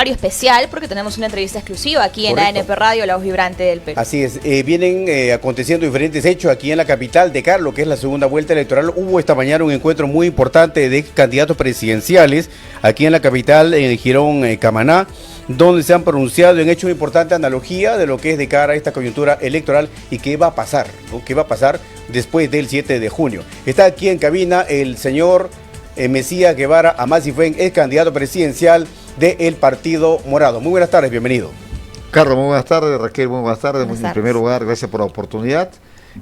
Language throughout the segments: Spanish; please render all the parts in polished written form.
horario especial porque tenemos una entrevista exclusiva aquí en ANP Radio, la voz vibrante del Perú. Así es, vienen aconteciendo diferentes hechos aquí en la capital de Carlos, que es la segunda vuelta electoral. Hubo esta mañana un encuentro muy importante de candidatos presidenciales aquí en la capital, en el Jirón Camaná, donde se han pronunciado y han hecho una importante analogía de lo que es de cara a esta coyuntura electoral y qué va a pasar, ¿no? ¿Qué va a pasar después del 7 de junio? Está aquí en cabina el señor Mesías Guevara Amasifuen, es candidato presidencial del Partido Morado. Muy buenas tardes, bienvenido. Carlos, muy buenas tardes. Raquel, muy buenas tardes. En primer lugar, gracias por la oportunidad.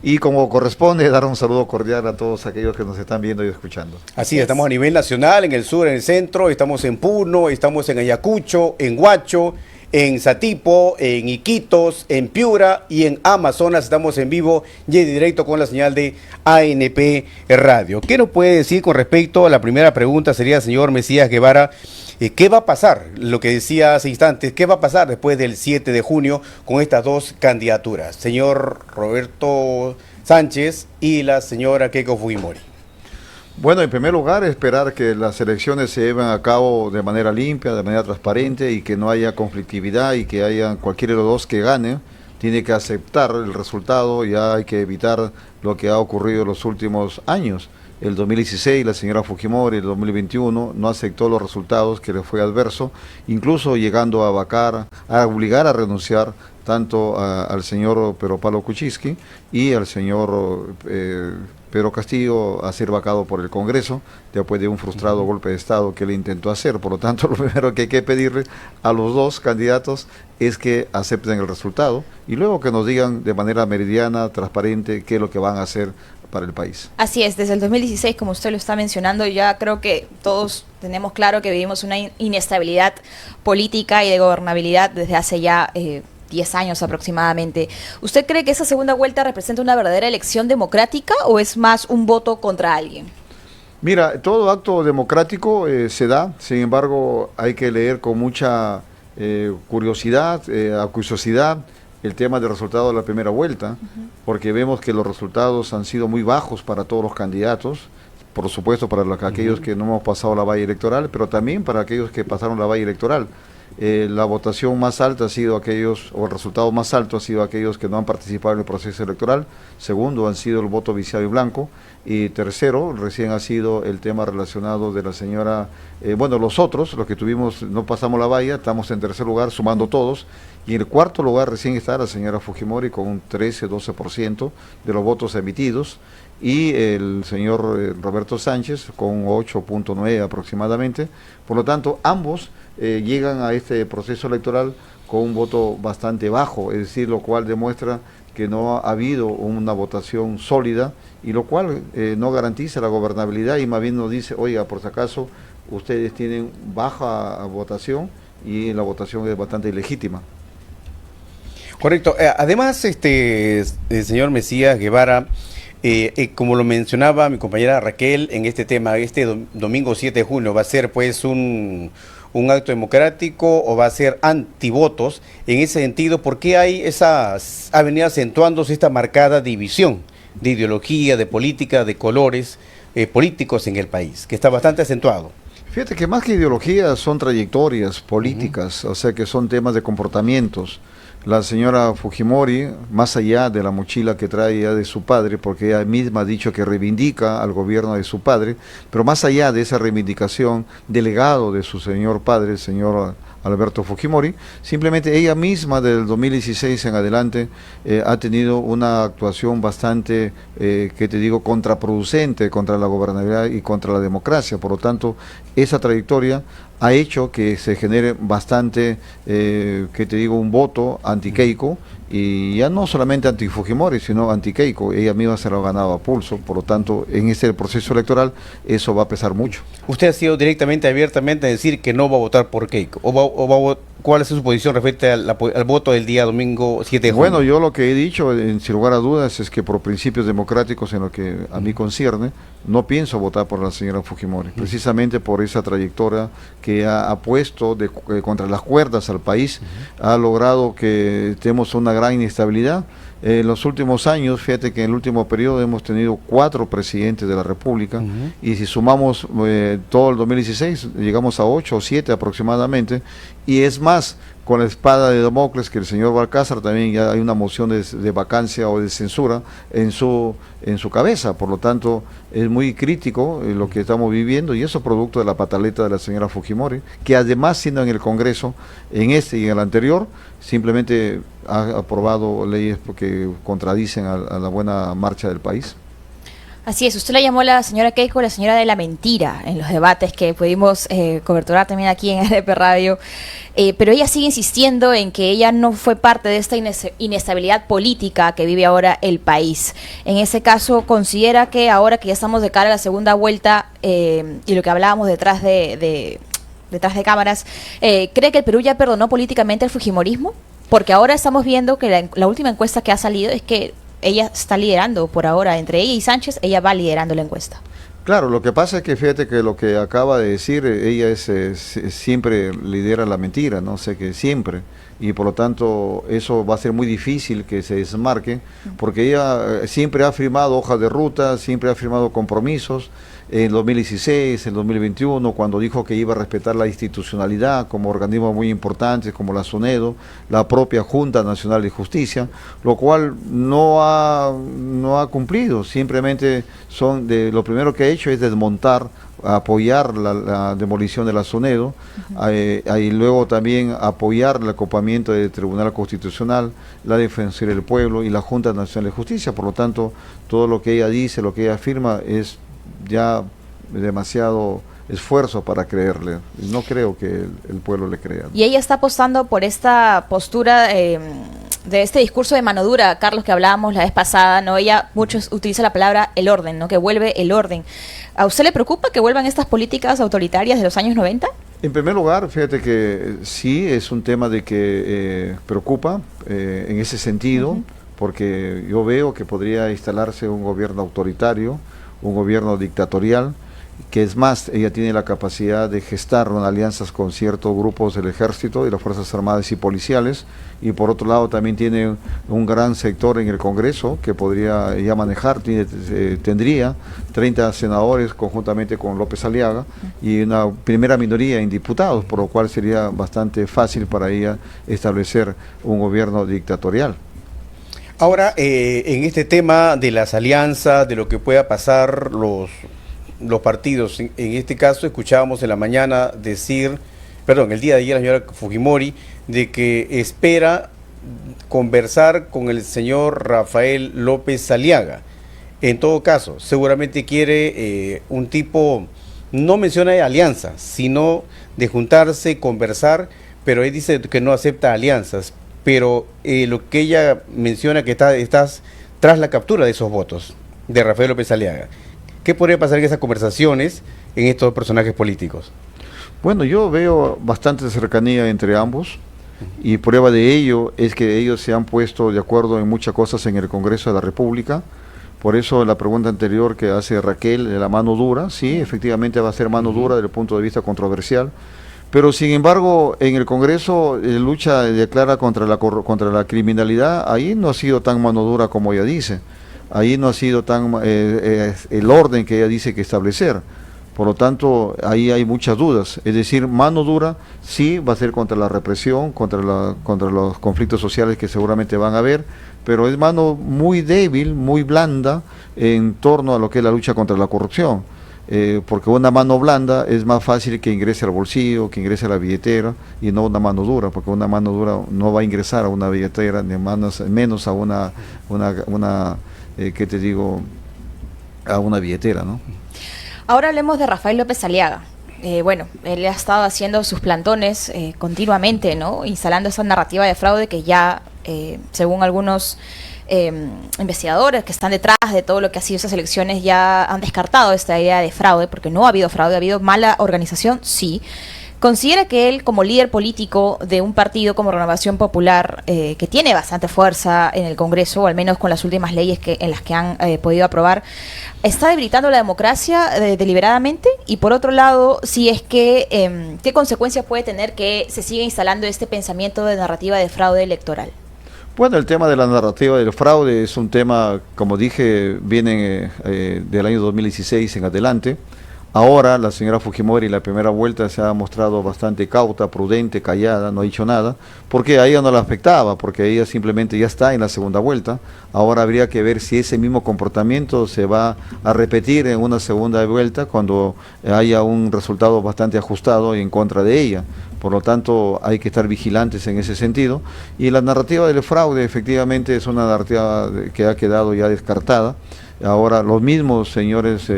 Y como corresponde, dar un saludo cordial a todos aquellos que nos están viendo y escuchando. Así es, estamos a nivel nacional, en el sur, en el centro, estamos en Puno, estamos en Ayacucho, en Huacho, en Satipo, en Iquitos, en Piura y en Amazonas. Estamos en vivo y en directo con la señal de ANP Radio. ¿Qué nos puede decir con respecto a la primera pregunta? Sería, señor Mesías Guevara, ¿qué va a pasar? Lo que decía hace instantes, ¿qué va a pasar después del 7 de junio con estas dos candidaturas? Señor Roberto Sánchez y la señora Keiko Fujimori. Bueno, en primer lugar, esperar que las elecciones se lleven a cabo de manera limpia, de manera transparente y que no haya conflictividad y que haya cualquiera de los dos que gane. Tiene que aceptar el resultado, ya hay que evitar lo que ha ocurrido en los últimos años. El 2016, la señora Fujimori, el 2021, no aceptó los resultados, que le fue adverso, incluso llegando a vacar, a obligar a renunciar tanto al señor Pedro Pablo Kuczynski y al señor Pedro Castillo a ser vacado por el Congreso después de un frustrado golpe de Estado que le intentó hacer. Por lo tanto, lo primero que hay que pedirle a los dos candidatos es que acepten el resultado y luego que nos digan de manera meridiana, transparente, qué es lo que van a hacer para el país. Así es, desde el 2016, como usted lo está mencionando, ya creo que todos tenemos claro que vivimos una inestabilidad política y de gobernabilidad desde hace ya 10 años aproximadamente. ¿Usted cree que esa segunda vuelta representa una verdadera elección democrática o es más un voto contra alguien? Mira, todo acto democrático se da, sin embargo hay que leer con mucha curiosidad, acuciosidad, el tema del resultado de la primera vuelta, porque vemos que los resultados han sido muy bajos para todos los candidatos, por supuesto para aquellos que no hemos pasado la valla electoral, pero también para aquellos que pasaron la valla electoral. La votación más alta ha sido aquellos, o el resultado más alto ha sido aquellos que no han participado en el proceso electoral. Segundo, han sido el voto viciado y blanco. Y tercero, recién ha sido el tema relacionado de la señora, bueno, los otros, los que tuvimos, no pasamos la valla, estamos en tercer lugar, sumando todos. Y en el cuarto lugar recién está la señora Fujimori con un 13-12% de los votos emitidos. Y el señor Roberto Sánchez con 8.9 aproximadamente. Por lo tanto, ambos llegan a este proceso electoral con un voto bastante bajo, es decir, lo cual demuestra que no ha habido una votación sólida y lo cual no garantiza la gobernabilidad y más bien nos dice, oiga, por si acaso ustedes tienen baja votación y la votación es bastante ilegítima. Correcto. Además, señor Mesías Guevara, como lo mencionaba mi compañera Raquel en este tema, este domingo 7 de junio va a ser pues un acto democrático o va a ser antivotos. En ese sentido, ¿por qué ha venido acentuándose esta marcada división de ideología, de política, de colores políticos en el país, que está bastante acentuado? Fíjate que más que ideologías son trayectorias políticas, o sea que son temas de comportamientos. La señora Fujimori, más allá de la mochila que trae ya de su padre, porque ella misma ha dicho que reivindica al gobierno de su padre, pero más allá de esa reivindicación del legado de su señor padre, el señor Alberto Fujimori, simplemente ella misma desde el 2016 en adelante ha tenido una actuación bastante, contraproducente contra la gobernabilidad y contra la democracia. Por lo tanto, esa trayectoria ha hecho que se genere bastante, un voto anti-Keiko, y ya no solamente anti-Fujimori, sino anti-Keiko. Ella misma se lo ha ganado a pulso, por lo tanto, en este proceso electoral eso va a pesar mucho. ¿Usted ha sido directamente, abiertamente a decir que no va a votar por Keiko? ¿Cuál es su posición respecto al voto del día domingo 7 de junio? Bueno, yo lo que he dicho, sin lugar a dudas, es que por principios democráticos en lo que a mí concierne, no pienso votar por la señora Fujimori, precisamente por esa trayectoria que ha puesto contra las cuerdas al país, ha logrado que tenemos una gran inestabilidad En los últimos años, fíjate que en el último periodo hemos tenido 4 presidentes de la República, y si sumamos todo el 2016, llegamos a 8 o 7 aproximadamente, y es más, con la espada de Damocles, que el señor Balcázar también ya hay una moción de vacancia o de censura en su cabeza. Por lo tanto, es muy crítico lo que estamos viviendo, y eso producto de la pataleta de la señora Fujimori, que además, siendo en el Congreso, en este y en el anterior, simplemente ha aprobado leyes que contradicen a la buena marcha del país. Así es, usted la llamó la señora Keiko la señora de la mentira en los debates que pudimos coberturar también aquí en RP Radio, pero ella sigue insistiendo en que ella no fue parte de esta inestabilidad política que vive ahora el país. En ese caso, ¿considera que ahora que ya estamos de cara a la segunda vuelta y lo que hablábamos detrás de cámaras, cree que el Perú ya perdonó políticamente el fujimorismo? Porque ahora estamos viendo que la última encuesta que ha salido es que ella está liderando por ahora, entre ella y Sánchez, ella va liderando la encuesta. Claro, lo que pasa es que fíjate que lo que acaba de decir, ella siempre lidera la mentira, no sé, que siempre, y por lo tanto eso va a ser muy difícil que se desmarque, porque ella siempre ha firmado hojas de ruta, siempre ha firmado compromisos, en 2016, en 2021, cuando dijo que iba a respetar la institucionalidad como organismos muy importantes como la SUNEDO, la propia Junta Nacional de Justicia, lo cual no ha cumplido. Simplemente lo primero que ha hecho es desmontar, apoyar la demolición de la SUNEDO, y luego también apoyar el acopamiento del Tribunal Constitucional, la Defensoría del Pueblo y la Junta Nacional de Justicia. Por lo tanto, todo lo que ella dice, lo que ella afirma es ya demasiado esfuerzo para creerle. No creo que el pueblo le crea. Y ella está apostando por esta postura de este discurso de mano dura, Carlos, que hablábamos la vez pasada, ¿no? Ella muchos utiliza la palabra el orden, ¿no? Que vuelve el orden. ¿A usted le preocupa que vuelvan estas políticas autoritarias de los años 90? En primer lugar, fíjate que sí es un tema de que preocupa en ese sentido, porque yo veo que podría instalarse un gobierno autoritario, un gobierno dictatorial, que es más, ella tiene la capacidad de gestar alianzas con ciertos grupos del ejército y las fuerzas armadas y policiales, y por otro lado también tiene un gran sector en el Congreso que podría ya manejar, tendría 30 senadores conjuntamente con López Aliaga y una primera minoría en diputados, por lo cual sería bastante fácil para ella establecer un gobierno dictatorial. Ahora, en este tema de las alianzas, de lo que pueda pasar los partidos, en este caso escuchábamos en la mañana el día de ayer la señora Fujimori, de que espera conversar con el señor Rafael López Aliaga. En todo caso, seguramente quiere un tipo, no menciona de alianza, sino de juntarse, conversar, pero él dice que no acepta alianzas. Pero lo que ella menciona que estás tras la captura de esos votos de Rafael López Aliaga. ¿Qué podría pasar en esas conversaciones en estos personajes políticos? Bueno, yo veo bastante cercanía entre ambos, y prueba de ello es que ellos se han puesto de acuerdo en muchas cosas en el Congreso de la República. Por eso la pregunta anterior que hace Raquel de la mano dura, sí, efectivamente va a ser mano dura desde el punto de vista controversial. Pero sin embargo, en el Congreso lucha declara contra la criminalidad, ahí no ha sido tan mano dura como ella dice, ahí no ha sido tan el orden que ella dice que establecer. Por lo tanto, ahí hay muchas dudas. Es decir, mano dura sí va a ser contra la represión, contra los conflictos sociales que seguramente van a haber, pero es mano muy débil, muy blanda en torno a lo que es la lucha contra la corrupción. Porque una mano blanda es más fácil que ingrese al bolsillo, que ingrese a la billetera, y no una mano dura, porque una mano dura no va a ingresar a una billetera, ni menos a a una billetera, ¿no? Ahora hablemos de Rafael López Aliaga. Bueno, él ha estado haciendo sus plantones continuamente, ¿no? Instalando esa narrativa de fraude que ya, según algunos investigadores que están detrás de todo lo que ha sido esas elecciones, ya han descartado esta idea de fraude, porque no ha habido fraude, ha habido mala organización, sí. ¿Considera que él, como líder político de un partido como Renovación Popular, que tiene bastante fuerza en el Congreso, o al menos con las últimas leyes en las que han podido aprobar, está debilitando la democracia deliberadamente? Y por otro lado, si es que, ¿qué consecuencias puede tener que se siga instalando este pensamiento de narrativa de fraude electoral? Bueno, el tema de la narrativa del fraude es un tema, como dije, viene del año 2016 en adelante. Ahora la señora Fujimori en la primera vuelta se ha mostrado bastante cauta, prudente, callada, no ha dicho nada, porque a ella no la afectaba, porque ella simplemente ya está en la segunda vuelta. Ahora habría que ver si ese mismo comportamiento se va a repetir en una segunda vuelta cuando haya un resultado bastante ajustado en contra de ella. Por lo tanto, hay que estar vigilantes en ese sentido. Y la narrativa del fraude efectivamente es una narrativa que ha quedado ya descartada. Ahora los mismos señores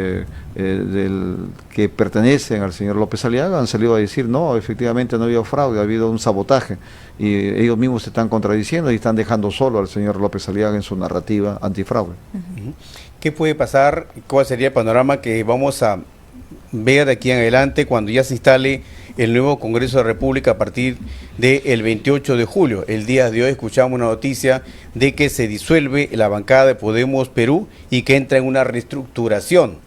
que pertenecen al señor López Aliaga han salido a decir no, efectivamente no ha habido fraude, ha habido un sabotaje, y ellos mismos se están contradiciendo y están dejando solo al señor López Aliaga en su narrativa antifraude. ¿Qué puede pasar? ¿Cuál sería el panorama que vamos a ver de aquí en adelante cuando ya se instale el nuevo Congreso de la República a partir del 28 de julio? El día de hoy escuchamos una noticia de que se disuelve la bancada de Podemos Perú y que entra en una reestructuración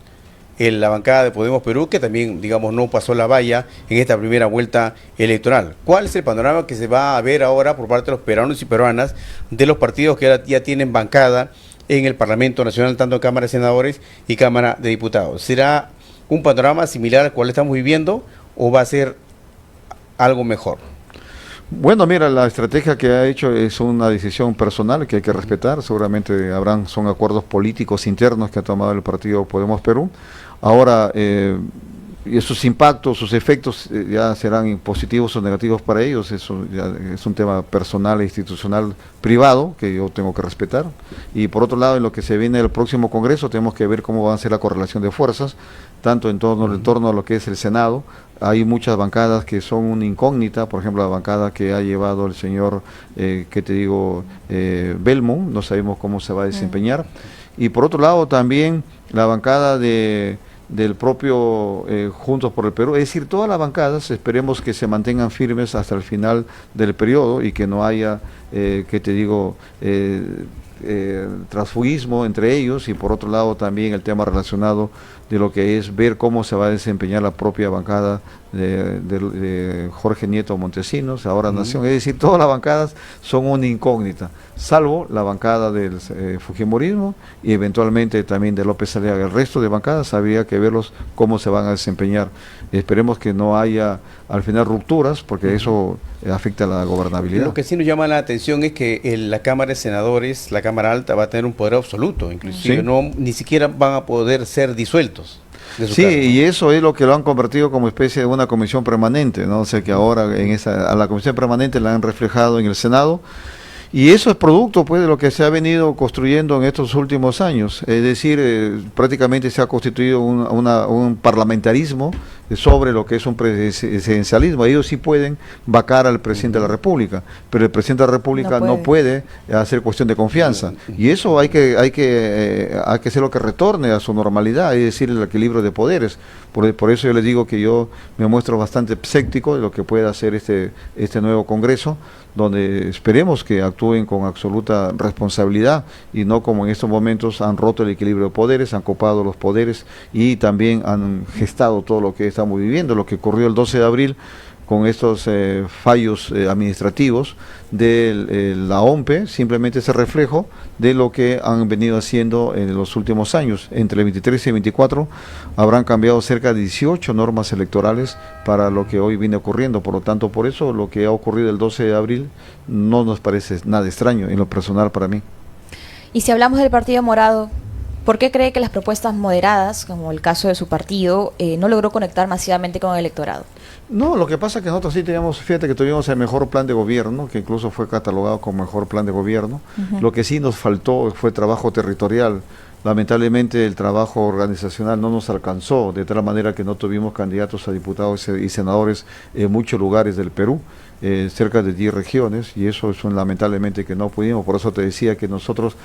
en la bancada de Podemos Perú, que también, digamos, no pasó la valla en esta primera vuelta electoral. ¿Cuál es el panorama que se va a ver ahora por parte de los peruanos y peruanas de los partidos que ahora ya tienen bancada en el Parlamento Nacional, tanto en Cámara de Senadores y Cámara de Diputados? ¿Será un panorama similar al cual estamos viviendo o va a ser algo mejor? Bueno, mira, la estrategia que ha hecho es una decisión personal que hay que respetar. Seguramente son acuerdos políticos internos que ha tomado el partido Podemos Perú. Ahora, y sus impactos, sus efectos ya serán positivos o negativos para ellos. Eso ya es un tema personal e institucional privado que yo tengo que respetar. Y por otro lado, en lo que se viene del próximo Congreso, tenemos que ver cómo va a ser la correlación de fuerzas, tanto en torno a lo que es el Senado. Hay muchas bancadas que son una incógnita, por ejemplo la bancada que ha llevado el señor, Belmo, no sabemos cómo se va a desempeñar. Y por otro lado también la bancada del propio Juntos por el Perú, es decir, todas las bancadas esperemos que se mantengan firmes hasta el final del periodo y que no haya, transfugismo entre ellos, y por otro lado también el tema relacionado de lo que es ver cómo se va a desempeñar la propia bancada de Jorge Nieto Montesinos, ahora Nación. Es decir, todas las bancadas son una incógnita, salvo la bancada del Fujimorismo y eventualmente también de López Aliaga. El resto de bancadas habría que verlos cómo se van a desempeñar. Esperemos que no haya al final rupturas, porque eso afecta a la gobernabilidad. Lo que sí nos llama la atención es que la Cámara de Senadores, la Cámara Alta, va a tener un poder absoluto, inclusive ¿Sí? ni siquiera van a poder ser disueltos. Sí, cargo. Y eso es lo que lo han convertido como especie de una comisión permanente, ¿no? O sea que ahora a la comisión permanente la han reflejado en el Senado. Y eso es producto pues de lo que se ha venido construyendo en estos últimos años, es decir, prácticamente se ha constituido un parlamentarismo sobre lo que es un presidencialismo. Ellos sí pueden vacar al presidente de la República, pero el presidente de la República no puede hacer cuestión de confianza, y eso hay que hacer lo que retorne a su normalidad, es decir, el equilibrio de poderes. Por eso yo les digo que yo me muestro bastante escéptico de lo que pueda hacer este nuevo Congreso, donde esperemos que actúen con absoluta responsabilidad y no como en estos momentos han roto el equilibrio de poderes, han copado los poderes y también han gestado todo lo que estamos viviendo. Lo que ocurrió el 12 de abril con estos fallos administrativos de la OMPE, simplemente es el reflejo de lo que han venido haciendo en los últimos años. Entre el 23 y el 24 habrán cambiado cerca de 18 normas electorales para lo que hoy viene ocurriendo. Por lo tanto, por eso lo que ha ocurrido el 12 de abril no nos parece nada extraño en lo personal para mí. Y si hablamos del Partido Morado, ¿por qué cree que las propuestas moderadas, como el caso de su partido, no logró conectar masivamente con el electorado? No, lo que pasa es que nosotros sí teníamos, fíjate que tuvimos el mejor plan de gobierno, que incluso fue catalogado como mejor plan de gobierno. Lo que sí nos faltó fue trabajo territorial. Lamentablemente el trabajo organizacional no nos alcanzó, de tal manera que no tuvimos candidatos a diputados y senadores en muchos lugares del Perú, cerca de 10 regiones, y eso es lamentablemente que no pudimos. Por eso te decía que nosotros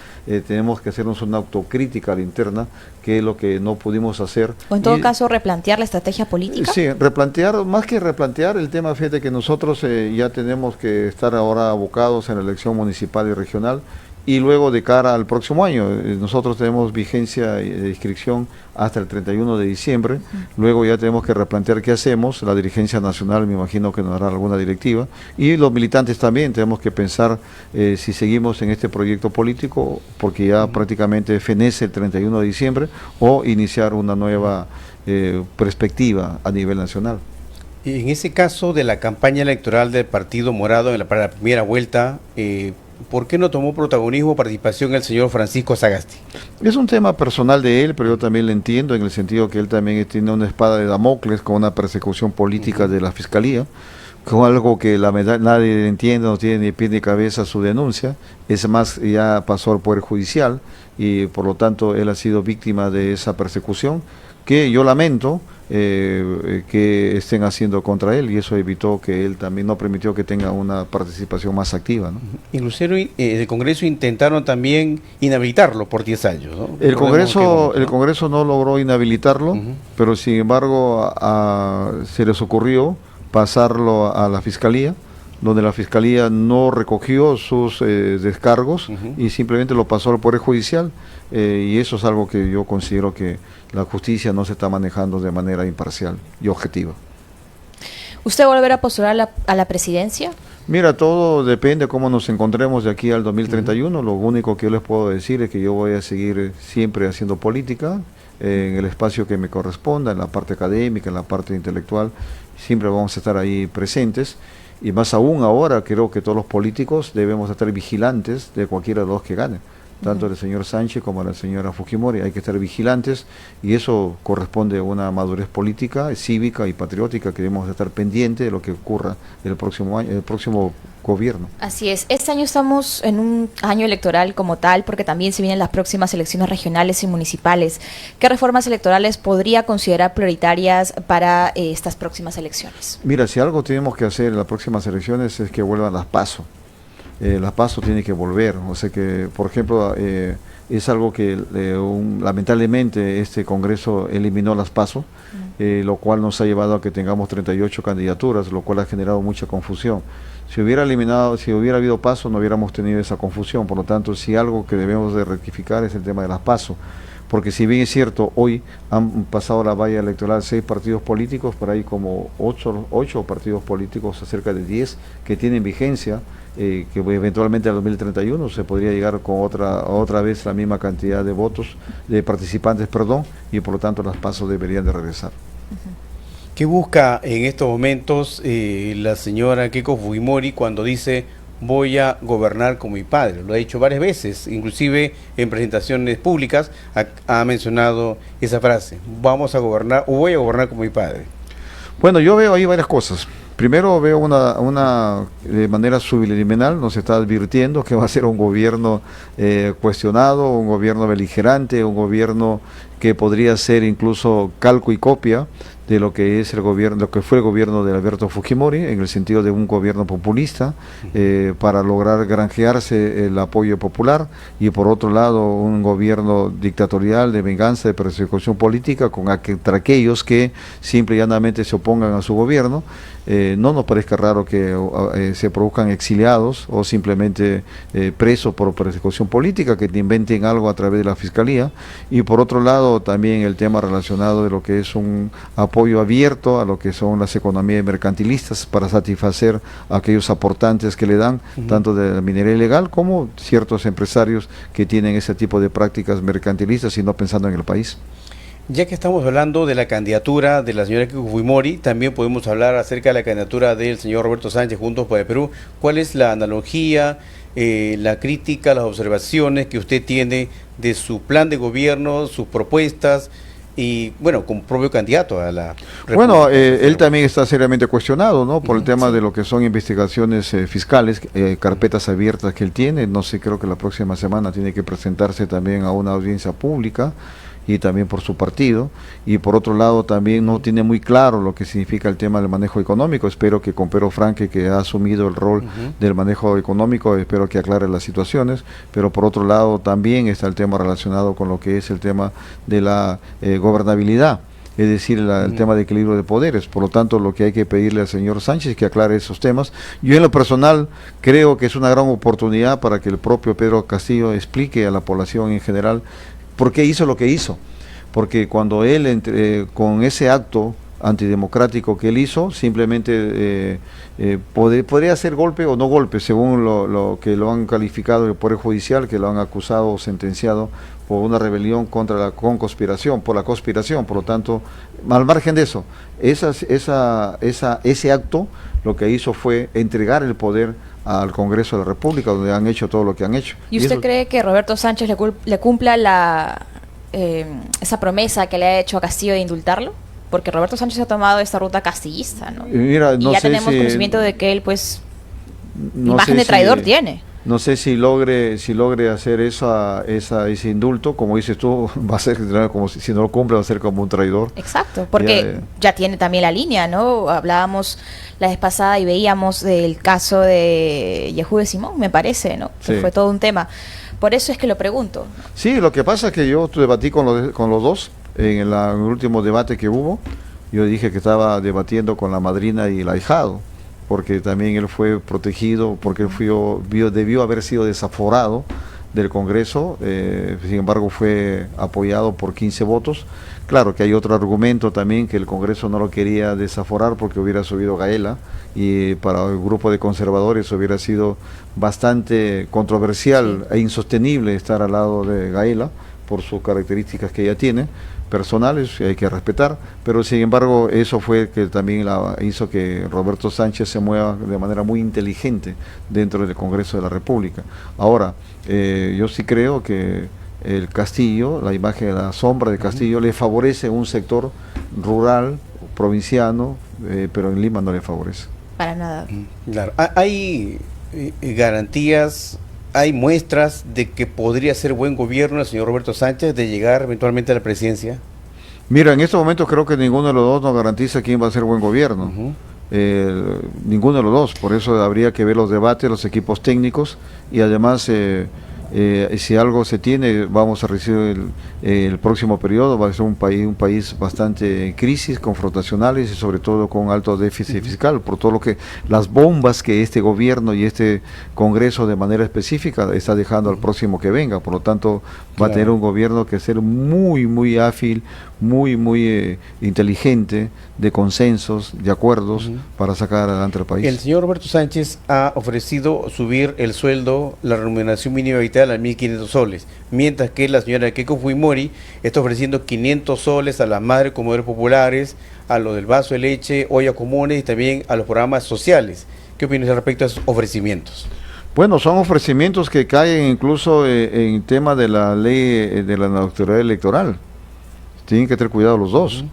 tenemos que hacernos una autocrítica a la interna, que es lo que no pudimos hacer. O en todo caso, replantear la estrategia política. Sí, replantear, más que replantear el tema, fíjate que nosotros ya tenemos que estar ahora abocados en la elección municipal y regional, y luego de cara al próximo año. Nosotros tenemos vigencia de inscripción hasta el 31 de diciembre, luego ya tenemos que replantear qué hacemos, la dirigencia nacional me imagino que nos dará alguna directiva, y los militantes también tenemos que pensar si seguimos en este proyecto político, porque ya prácticamente fenece el 31 de diciembre, o iniciar una nueva perspectiva a nivel nacional. En ese caso de la campaña electoral del Partido Morado para la primera vuelta, ¿por qué no tomó protagonismo o participación el señor Francisco Sagasti? Es un tema personal de él, pero yo también lo entiendo en el sentido que él también tiene una espada de Damocles con una persecución política de la Fiscalía, con algo que la verdad nadie entiende, no tiene ni pie ni cabeza su denuncia. Es más, ya pasó al Poder Judicial y por lo tanto él ha sido víctima de esa persecución, que yo lamento que estén haciendo contra él, y eso evitó que él también no permitió que tenga una participación más activa, ¿no? Inclusive el Congreso intentaron también inhabilitarlo por 10 años, ¿no? El Congreso no logró inhabilitarlo, pero sin embargo se les ocurrió pasarlo a la Fiscalía, donde la Fiscalía no recogió sus descargos y simplemente lo pasó al Poder Judicial, y eso es algo que yo considero que la justicia no se está manejando de manera imparcial y objetiva. ¿Usted volverá a postular a la presidencia? Mira, todo depende cómo nos encontremos de aquí al 2031. Lo único que yo les puedo decir es que yo voy a seguir siempre haciendo política en el espacio que me corresponda, en la parte académica, en la parte intelectual. Siempre vamos a estar ahí presentes. Y más aún ahora creo que todos los políticos debemos estar vigilantes de cualquiera de los que gane, tanto el señor Sánchez como la señora Fujimori. Hay que estar vigilantes, y eso corresponde a una madurez política, cívica y patriótica, que debemos estar pendientes de lo que ocurra el próximo año, el próximo gobierno. Así es. Este año estamos en un año electoral como tal, porque también se vienen las próximas elecciones regionales y municipales. ¿Qué reformas electorales podría considerar prioritarias para estas próximas elecciones? Mira, si algo tenemos que hacer en las próximas elecciones es que vuelvan las PASO. Las PASO tienen que volver, o sea que, por ejemplo, es algo que lamentablemente este Congreso eliminó las PASO, lo cual nos ha llevado a que tengamos 38 candidaturas, lo cual ha generado mucha confusión. Si hubiera habido PASO, no hubiéramos tenido esa confusión. Por lo tanto, si algo que debemos de rectificar es el tema de las PASO, porque si bien es cierto, hoy han pasado la valla electoral 6 partidos políticos, por ahí como 8 partidos políticos, cerca de 10, que tienen vigencia, que eventualmente al 2031 se podría llegar con otra vez la misma cantidad de votos, de participantes, perdón, y por lo tanto las PASO deberían de regresar. ¿Qué busca en estos momentos la señora Keiko Fujimori cuando dice voy a gobernar como mi padre? Lo ha dicho varias veces, inclusive en presentaciones públicas ha mencionado esa frase, vamos a gobernar o voy a gobernar como mi padre. Bueno, yo veo ahí varias cosas. Primero veo una de manera subliminal nos está advirtiendo que va a ser un gobierno cuestionado, un gobierno beligerante, un gobierno que podría ser incluso calco y copia de lo que es el gobierno, lo que fue el gobierno de Alberto Fujimori, en el sentido de un gobierno populista, para lograr granjearse el apoyo popular, y por otro lado un gobierno dictatorial de venganza, de persecución política contra aquellos que simple y llanamente se opongan a su gobierno. No nos parezca raro que se produzcan exiliados o simplemente presos por persecución política, que te inventen algo a través de la Fiscalía. Y por otro lado también el tema relacionado de lo que es un apoyo abierto a lo que son las economías mercantilistas para satisfacer a aquellos aportantes que le dan, tanto de la minería ilegal como ciertos empresarios que tienen ese tipo de prácticas mercantilistas y no pensando en el país. Ya que estamos hablando de la candidatura de la señora Keiko Fujimori, también podemos hablar acerca de la candidatura del señor Roberto Sánchez Juntos por el Perú. ¿Cuál es la analogía, la crítica, las observaciones que usted tiene de su plan de gobierno, sus propuestas y, bueno, como propio candidato a la República? Bueno, él también está seriamente cuestionado, ¿no?, por el tema de lo que son investigaciones fiscales, carpetas abiertas que él tiene. No sé, creo que la próxima semana tiene que presentarse también a una audiencia pública, y también por su partido, y por otro lado también no tiene muy claro lo que significa el tema del manejo económico. Espero que con Pedro Franque, que ha asumido el rol del manejo económico, espero que aclare las situaciones, pero por otro lado también está el tema relacionado con lo que es el tema de la gobernabilidad. es decir, el tema de equilibrio de poderes. Por lo tanto, lo que hay que pedirle al señor Sánchez es que aclare esos temas. Yo en lo personal creo que es una gran oportunidad para que el propio Pedro Castillo explique a la población en general por qué hizo lo que hizo. Porque cuando él, con ese acto antidemocrático que él hizo, simplemente podría hacer golpe o no golpe, según lo que lo han calificado el Poder Judicial, que lo han acusado o sentenciado por una rebelión contra la conspiración, por la conspiración. Por lo tanto, al margen de eso, ese acto lo que hizo fue entregar el poder al Congreso de la República, donde han hecho todo lo que han hecho. ¿Y usted cree que Roberto Sánchez le cumpla esa promesa que le ha hecho a Castillo de indultarlo? Porque Roberto Sánchez ha tomado esta ruta castillista, ¿no? Mira, y ya tenemos conocimiento de que él, pues, imagen de traidor tiene. No sé si logre hacer ese indulto, como dices tú, va a ser como si no lo cumple, va a ser como un traidor. Exacto, porque ya tiene también la línea, ¿no? Hablábamos la vez pasada y veíamos del caso de Yehú de Simón, me parece, ¿no? Sí. Que fue todo un tema. Por eso es que lo pregunto. Sí, lo que pasa es que yo debatí con los dos en el último debate que hubo. Yo dije que estaba debatiendo con la madrina y el ahijado, porque también él fue protegido, porque él debió haber sido desaforado del Congreso, sin embargo fue apoyado por 15 votos. Claro que hay otro argumento también, que el Congreso no lo quería desaforar porque hubiera subido Gaela, y para el grupo de conservadores hubiera sido bastante controversial e insostenible estar al lado de Gaela, por sus características que ella tiene, personales, que hay que respetar, pero sin embargo eso fue que también hizo que Roberto Sánchez se mueva de manera muy inteligente dentro del Congreso de la República. Ahora, yo sí creo que el Castillo, la imagen de la sombra de Castillo, le favorece un sector rural, provinciano, pero en Lima no le favorece. Para nada. Claro, hay garantías, hay muestras de que podría ser buen gobierno el señor Roberto Sánchez de llegar eventualmente a la presidencia. Mira, en estos momentos creo que ninguno de los dos nos garantiza quién va a ser buen gobierno. Ninguno de los dos, por eso habría que ver los debates, los equipos técnicos, y además si algo se tiene, vamos a recibir el próximo periodo, va a ser un país bastante en crisis, confrontacionales y sobre todo con alto déficit fiscal, por todo lo que las bombas que este gobierno y este Congreso de manera específica está dejando al próximo que venga. Por lo tanto, va a tener un gobierno que ser muy ágil, muy inteligente, de consensos, de acuerdos, para sacar adelante al país. El señor Roberto Sánchez ha ofrecido subir el sueldo, la remuneración mínima vital a 1.500 soles, mientras que la señora Keiko Fujimori está ofreciendo 500 soles a las madres comedores populares, a los del vaso de leche, olla comunes y también a los programas sociales. ¿Qué opinas respecto a esos ofrecimientos? Bueno, son ofrecimientos que caen incluso en el tema de la ley de la neutralidad electoral. Tienen que tener cuidado los dos,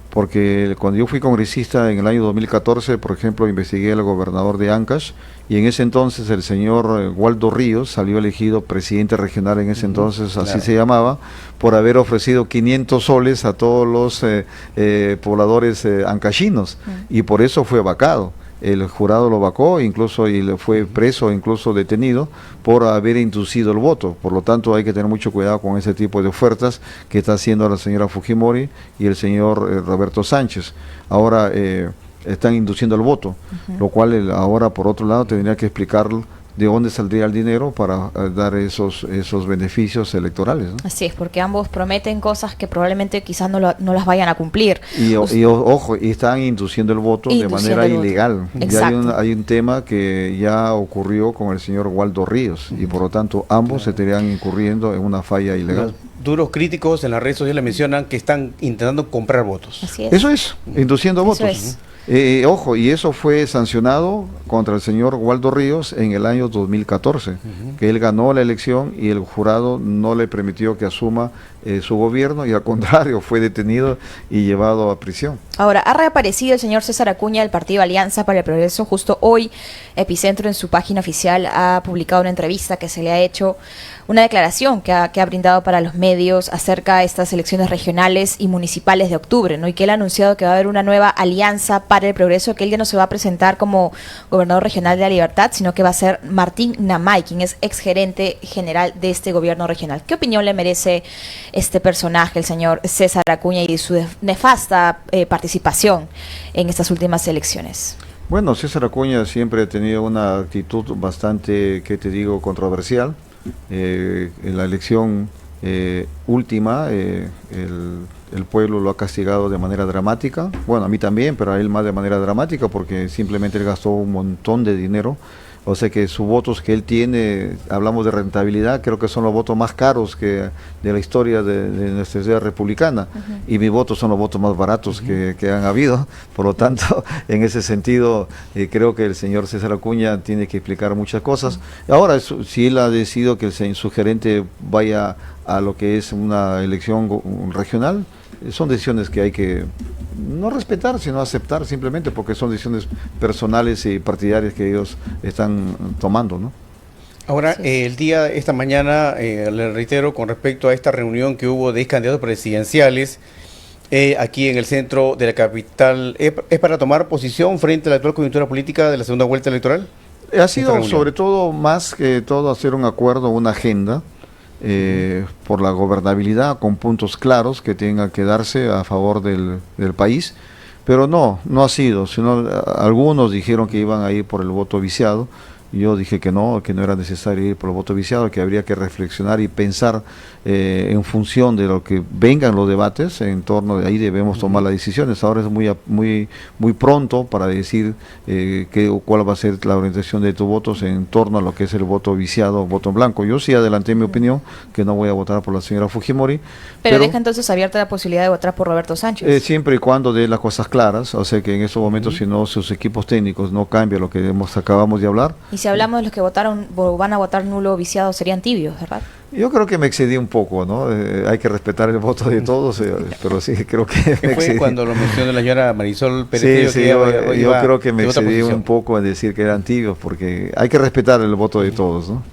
porque cuando yo fui congresista en el año 2014, por ejemplo, investigué al gobernador de Ancash, y en ese entonces el señor Waldo Ríos salió elegido presidente regional, en ese entonces así se llamaba, por haber ofrecido 500 soles a todos los pobladores ancachinos, y por eso fue vacado. El jurado lo vacó, incluso y fue preso, incluso detenido, por haber inducido el voto. Por lo tanto, hay que tener mucho cuidado con ese tipo de ofertas que está haciendo la señora Fujimori y el señor Roberto Sánchez. Ahora están induciendo el voto, lo cual ahora, por otro lado, tendría que explicar de dónde saldría el dinero para dar esos beneficios electorales, ¿no? Así es, porque ambos prometen cosas que probablemente quizás no las vayan a cumplir. Y ojo, y están induciendo el voto de manera ilegal. Ya hay un tema que ya ocurrió con el señor Waldo Ríos, y por lo tanto ambos se estarían incurriendo en una falla ilegal. Los duros críticos en las redes sociales mencionan que están intentando comprar votos. Así es. Eso es, induciendo votos. Es. Ojo, y eso fue sancionado contra el señor Waldo Ríos en el año 2014, que él ganó la elección y el jurado no le permitió que asuma su gobierno, y al contrario, fue detenido y llevado a prisión. Ahora, ha reaparecido el señor César Acuña del Partido Alianza para el Progreso. Justo hoy, Epicentro en su página oficial ha publicado una entrevista que se le ha hecho, una declaración que ha brindado para los medios acerca de estas elecciones regionales y municipales de octubre, ¿no? Y que él ha anunciado que va a haber una nueva alianza para el progreso, que él ya no se va a presentar como gobernador regional de La Libertad, sino que va a ser Martín Namay, quien es exgerente general de este gobierno regional. ¿Qué opinión le merece este personaje, el señor César Acuña, y su nefasta participación en estas últimas elecciones? Bueno, César Acuña siempre ha tenido una actitud bastante, ¿qué te digo?, controversial. En la elección última, el pueblo lo ha castigado de manera dramática. Bueno, a mí también, pero a él más de manera dramática, porque simplemente él gastó un montón de dinero. O sea que sus votos que él tiene, hablamos de rentabilidad, creo que son los votos más caros que de la historia de nuestra ciudad republicana. Y mis votos son los votos más baratos que han habido. Por lo tanto, en ese sentido, creo que el señor César Acuña tiene que explicar muchas cosas. Ahora, si él ha decidido que su gerente vaya a lo que es una elección regional, son decisiones que hay que no respetar, sino aceptar, simplemente porque son decisiones personales y partidarias que ellos están tomando, ¿no? Ahora, Sí. esta mañana, le reitero, con respecto a esta reunión que hubo de candidatos presidenciales aquí en el centro de la capital, ¿es para tomar posición frente a la actual coyuntura política de la segunda vuelta electoral? Ha sido sobre todo, más que todo, hacer un acuerdo, una agenda por la gobernabilidad, con puntos claros que tengan que darse a favor del país, pero no ha sido, sino algunos dijeron que iban a ir por el voto viciado. Yo dije que no era necesario ir por el voto viciado, que habría que reflexionar y pensar en función de lo que vengan los debates, en torno de ahí debemos tomar las decisiones. Ahora es muy pronto para decir cuál va a ser la orientación de tus votos en torno a lo que es el voto viciado, voto en blanco. Yo sí adelanté mi opinión, que no voy a votar por la señora Fujimori. Pero deja entonces abierta la posibilidad de votar por Roberto Sánchez. Siempre y cuando dé las cosas claras, o sea que en esos momentos, si no, sus equipos técnicos no cambian lo que acabamos de hablar. Y si hablamos de los que van a votar nulo o viciado, serían tibios, ¿verdad? Yo creo que me excedí un poco, ¿no? Hay que respetar el voto de todos, pero sí, creo que ¿Qué fue cuando lo mencionó la señora Marisol Pérez? Sí, yo creo que me excedí un poco en decir que eran tibios, porque hay que respetar el voto de todos, ¿no?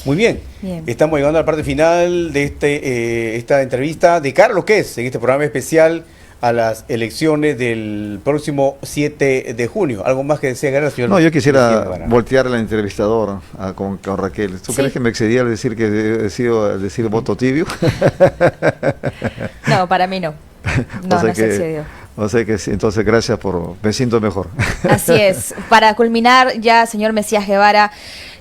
Muy bien. Estamos llegando a la parte final de esta entrevista de Carlos Quez, en este programa especial a las elecciones del próximo 7 de junio. ¿Algo más que desea agregar, señor? No, yo quisiera voltear a la entrevistadora con Raquel. ¿Tú crees que me excedí al decir que he decidido decir voto tibio? No, para mí no. No, no se excedió. O sea que sí, entonces gracias me siento mejor. Así es. Para culminar ya, señor Mesías Guevara,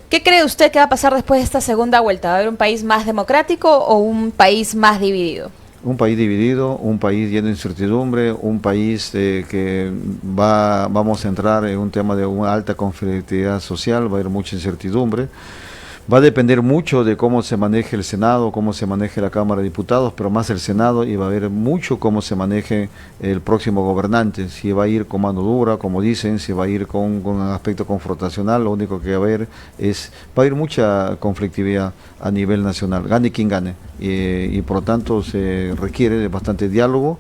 ¿qué cree usted que va a pasar después de esta segunda vuelta? ¿Va a haber un país más democrático o un país más dividido? Un país dividido, un país lleno de incertidumbre, un país que vamos a entrar en un tema de una alta conflictividad social, va a haber mucha incertidumbre. Va a depender mucho de cómo se maneje el Senado, cómo se maneje la Cámara de Diputados, pero más el Senado, y va a haber mucho cómo se maneje el próximo gobernante, si va a ir con mano dura, como dicen, si va a ir con un aspecto confrontacional. Lo único que va a haber mucha conflictividad a nivel nacional, gane quien gane, y por lo tanto se requiere de bastante diálogo,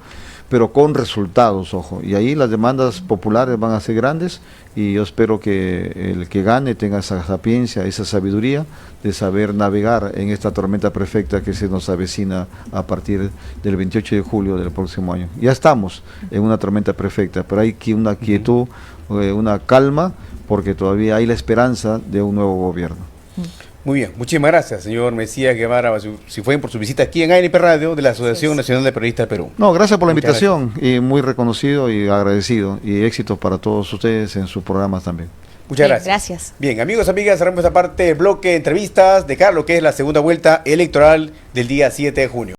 pero con resultados, ojo, y ahí las demandas populares van a ser grandes, y yo espero que el que gane tenga esa sapiencia, esa sabiduría de saber navegar en esta tormenta perfecta que se nos avecina a partir del 28 de julio del próximo año. Ya estamos en una tormenta perfecta, pero hay una quietud, una calma, porque todavía hay la esperanza de un nuevo gobierno. Muy bien, muchísimas gracias, señor Mesías Guevara, si fue por su visita aquí en ANP Radio de la Asociación Nacional de Periodistas del Perú. No, gracias por la invitación, y muy reconocido y agradecido, y éxitos para todos ustedes en sus programas también. Muchas gracias. Gracias. Bien, amigos, amigas, cerramos esta parte, bloque de entrevistas de Carlos, que es la segunda vuelta electoral del día 7 de junio.